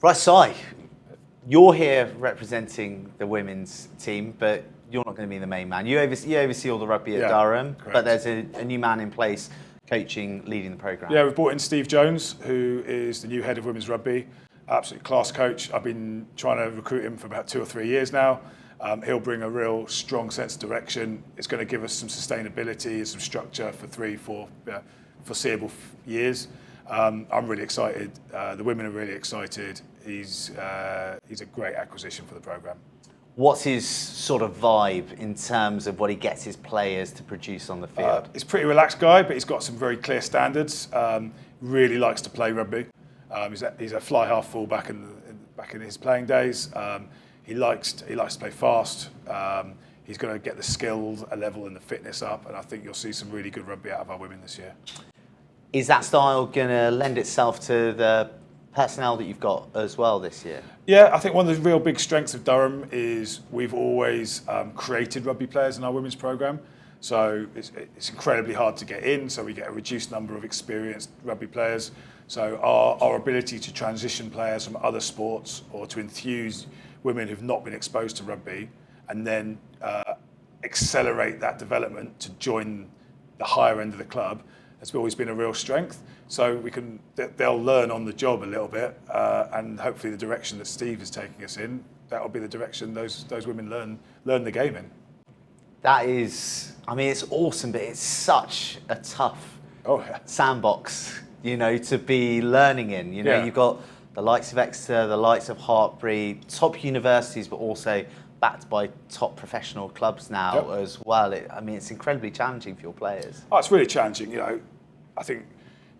Right, Si, you're here representing the women's team, but you're not going to be the main man. You oversee all the rugby at Durham, correct. but there's a new man in place coaching, leading the programme. Yeah, we've brought in Steve Jones, who is the new head of women's rugby. Absolute class coach. I've been trying to recruit him for about 2 or 3 years now. He'll bring a real strong sense of direction. It's going to give us some sustainability and some structure for 3-4 foreseeable years. I'm really excited. The women are really excited. He's a great acquisition for the programme. What's his sort of vibe in terms of what he gets his players to produce on the field? He's a pretty relaxed guy, but he's got some very clear standards. Really likes to play rugby. He's a fly half full back in his playing days. He likes to play fast. He's going to get the skills level and the fitness up, and I think you'll see some really good rugby out of our women this year. Is that style going to lend itself to the personnel that you've got as well this year? Yeah, I think one of the real big strengths of Durham is we've always created rugby players in our women's programme. So it's incredibly hard to get in, so we get a reduced number of experienced rugby players. So our ability to transition players from other sports or to enthuse women who've not been exposed to rugby and then accelerate that development to join the higher end of the club has always been a real strength. So they'll learn on the job a little bit, and hopefully the direction that Steve is taking us in, that'll be the direction those women learn the game in. That is, I mean, it's awesome, but it's such a tough sandbox, to be learning in. You've got the likes of Exeter, the likes of Hartpury, top universities, but also backed by top professional clubs now as well. It's incredibly challenging for your players. Oh, it's really challenging. I think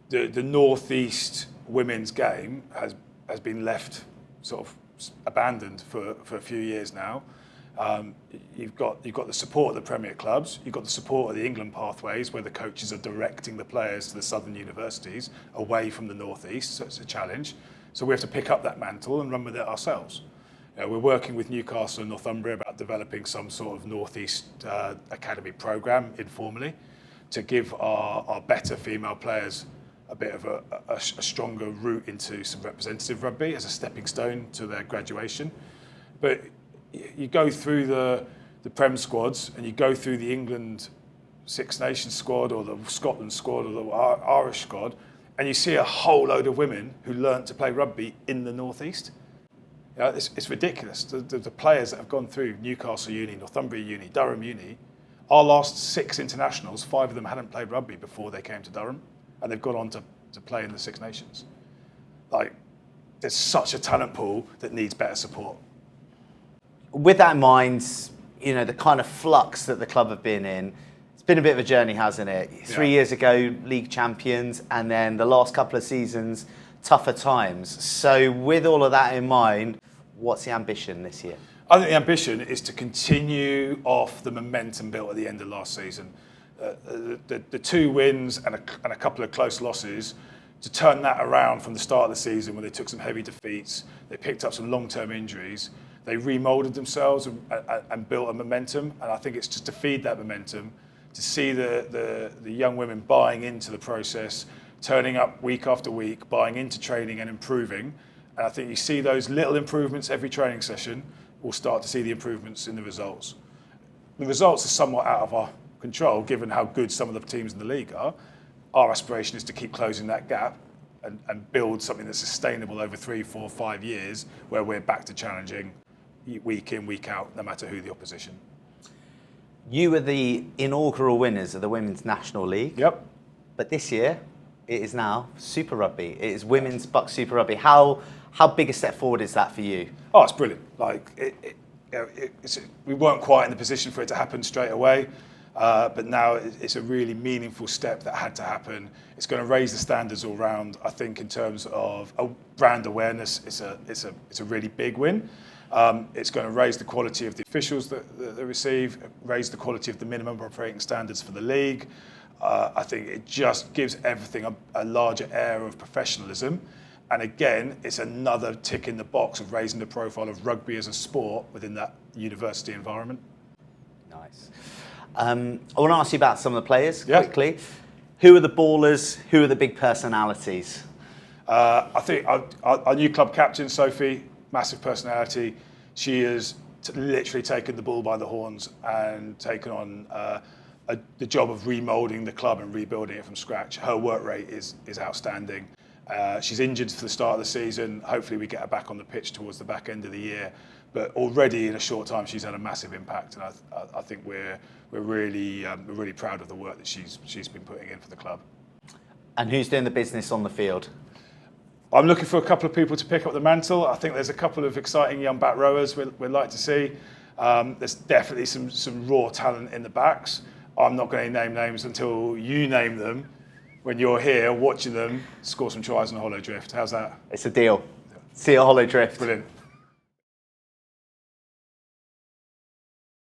the Northeast women's game has been left sort of abandoned for a few years now. You've got the support of the Premier clubs. You've got the support of the England pathways, where the coaches are directing the players to the southern universities away from the Northeast. So it's a challenge. So we have to pick up that mantle and run with it ourselves. We're working with Newcastle and Northumbria about developing some sort of Northeast academy programme informally to give our better female players a bit of a stronger route into some representative rugby as a stepping stone to their graduation. But you go through the Prem squads and you go through the England Six Nations squad or the Scotland squad or the Irish squad, and you see a whole load of women who learnt to play rugby in the Northeast. It's ridiculous. The players that have gone through Newcastle Uni, Northumbria Uni, Durham Uni, our last 6 internationals, 5 of them hadn't played rugby before they came to Durham, and they've gone on to play in the Six Nations. There's such a talent pool that needs better support. With that in mind, the kind of flux that the club have been in, it's been a bit of a journey, hasn't it? 3 years ago, league champions, and then the last couple of seasons, tougher times. So with all of that in mind, what's the ambition this year? I think the ambition is to continue off the momentum built at the end of last season. The 2 wins and a couple of close losses, to turn that around from the start of the season when they took some heavy defeats, they picked up some long-term injuries, they remoulded themselves and built a momentum. And I think it's just to feed that momentum, to see the young women buying into the process, turning up week after week, buying into training and improving. And I think you see those little improvements every training session, we'll start to see the improvements in the results. The results are somewhat out of our control, given how good some of the teams in the league are. Our aspiration is to keep closing that gap and build something that's sustainable over 3, 4, 5 years, where we're back to challenging week in, week out, no matter who the opposition. You were the inaugural winners of the Women's National League. Yep. But this year, it is now Super Rugby. It is Women's Buck Super Rugby. How big a step forward is that for you? Oh, it's brilliant. We weren't quite in the position for it to happen straight away, but now it's a really meaningful step that had to happen. It's going to raise the standards all round. I think in terms of brand awareness, it's a really big win. It's going to raise the quality of the officials that they receive, raise the quality of the minimum operating standards for the league. I think it just gives everything a larger air of professionalism. And again, it's another tick in the box of raising the profile of rugby as a sport within that university environment. Nice. I want to ask you about some of the players quickly. Who are the ballers? Who are the big personalities? I think our new club captain, Sophie, massive personality. She has literally taken the bull by the horns and taken on the job of remoulding the club and rebuilding it from scratch. Her work rate is outstanding. She's injured for the start of the season. Hopefully we get her back on the pitch towards the back end of the year. But already in a short time, she's had a massive impact, and I think we're really proud of the work that she's been putting in for the club. And who's doing the business on the field? I'm looking for a couple of people to pick up the mantle. I think there's a couple of exciting young back rowers we'd like to see. There's definitely some raw talent in the backs. I'm not going to name names until you name them. When you're here watching them score some tries on a hollow drift. How's that? It's a deal. See you at Hollow Drift. Brilliant.